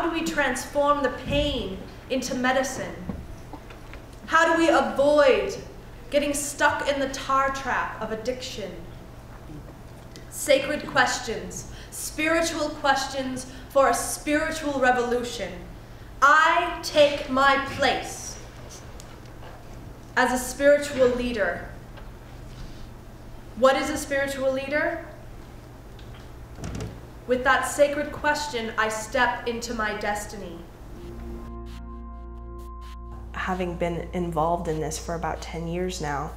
How do we transform the pain into medicine? How do we avoid getting stuck in the tar trap of addiction? Sacred questions, spiritual questions for a spiritual revolution. I take my place as a spiritual leader. What is a spiritual leader? With that sacred question, I step into my destiny. Having been involved in this for about 10 years now,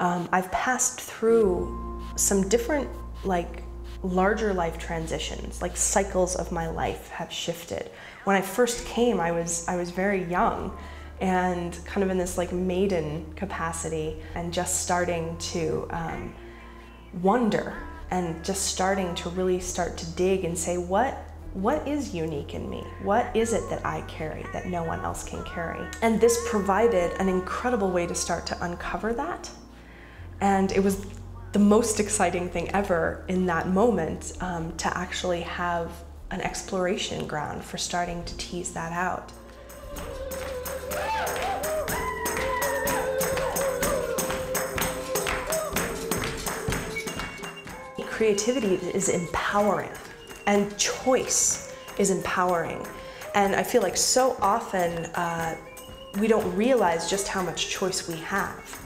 I've passed through some different, larger life transitions, cycles of my life have shifted. When I first came, I was very young and kind of in this maiden capacity, and just starting to wonder and just starting to really start to dig and say, what is unique in me? What is it that I carry that no one else can carry? And this provided an incredible way to start to uncover that. And it was the most exciting thing ever in that moment, to actually have an exploration ground for starting to tease that out. Creativity is empowering, and choice is empowering. And I feel like so often we don't realize just how much choice we have.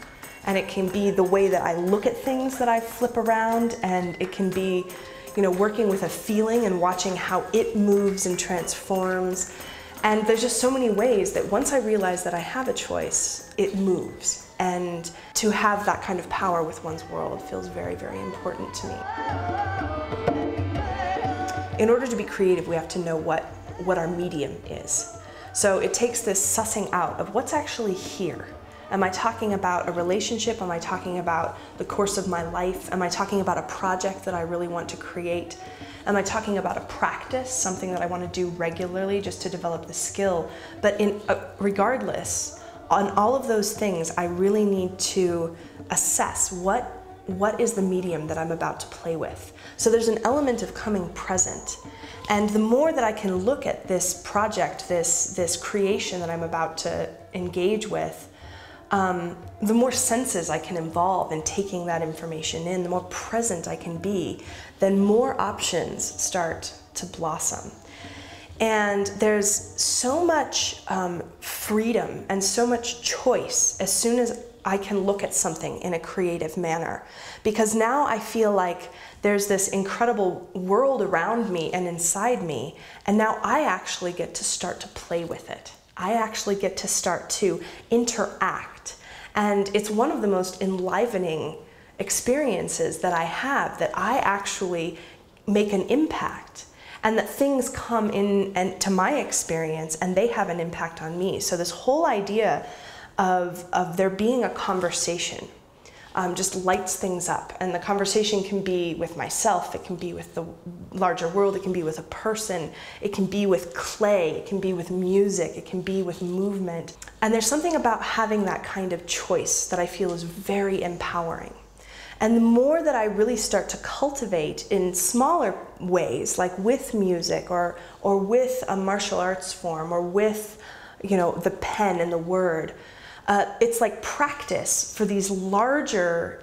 And it can be the way that I look at things that I flip around, and it can be, working with a feeling and watching how it moves and transforms. And there's just so many ways that once I realize that I have a choice, it moves. And to have that kind of power with one's world feels very, very important to me. In order to be creative, we have to know what our medium is. So it takes this sussing out of what's actually here. Am I talking about a relationship? Am I talking about the course of my life? Am I talking about a project that I really want to create? Am I talking about a practice, something that I want to do regularly just to develop the skill? But regardless, on all of those things, I really need to assess what is the medium that I'm about to play with. So there's an element of coming present. And the more that I can look at this project, this creation that I'm about to engage with, the more senses I can involve in taking that information in, the more present I can be, then more options start to blossom. And there's so much freedom and so much choice as soon as I can look at something in a creative manner. Because now I feel like there's this incredible world around me and inside me, and now I actually get to start to play with it. I actually get to start to interact. And it's one of the most enlivening experiences that I have, that I actually make an impact. And that things come in and to my experience and they have an impact on me. So this whole idea of there being a conversation just lights things up. And the conversation can be with myself, it can be with the larger world, it can be with a person, it can be with clay, it can be with music, it can be with movement. And there's something about having that kind of choice that I feel is very empowering. And the more that I really start to cultivate in smaller ways, like with music or with a martial arts form or with, the pen and the word, it's like practice for this larger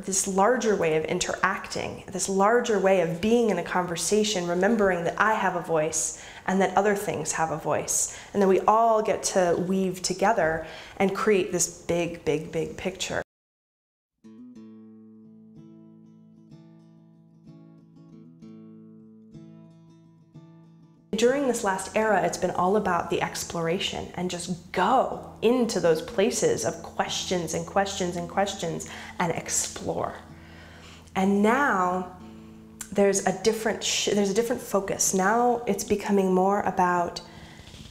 way of interacting, this larger way of being in a conversation, remembering that I have a voice and that other things have a voice. And then we all get to weave together and create this big, big, big picture. During this last era, it's been all about the exploration and just go into those places of questions and questions and questions and explore. And now there's a different focus. Now it's becoming more about,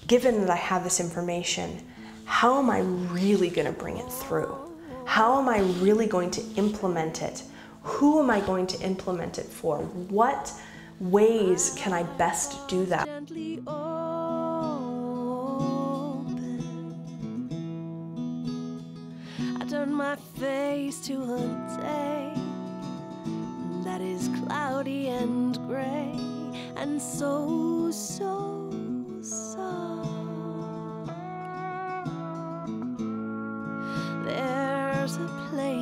given that I have this information, how am I really going to bring it through? How am I really going to implement it? Who am I going to implement it for? What ways can I best do that? Gently open. I turn my face to a day that is cloudy and gray and so there's a place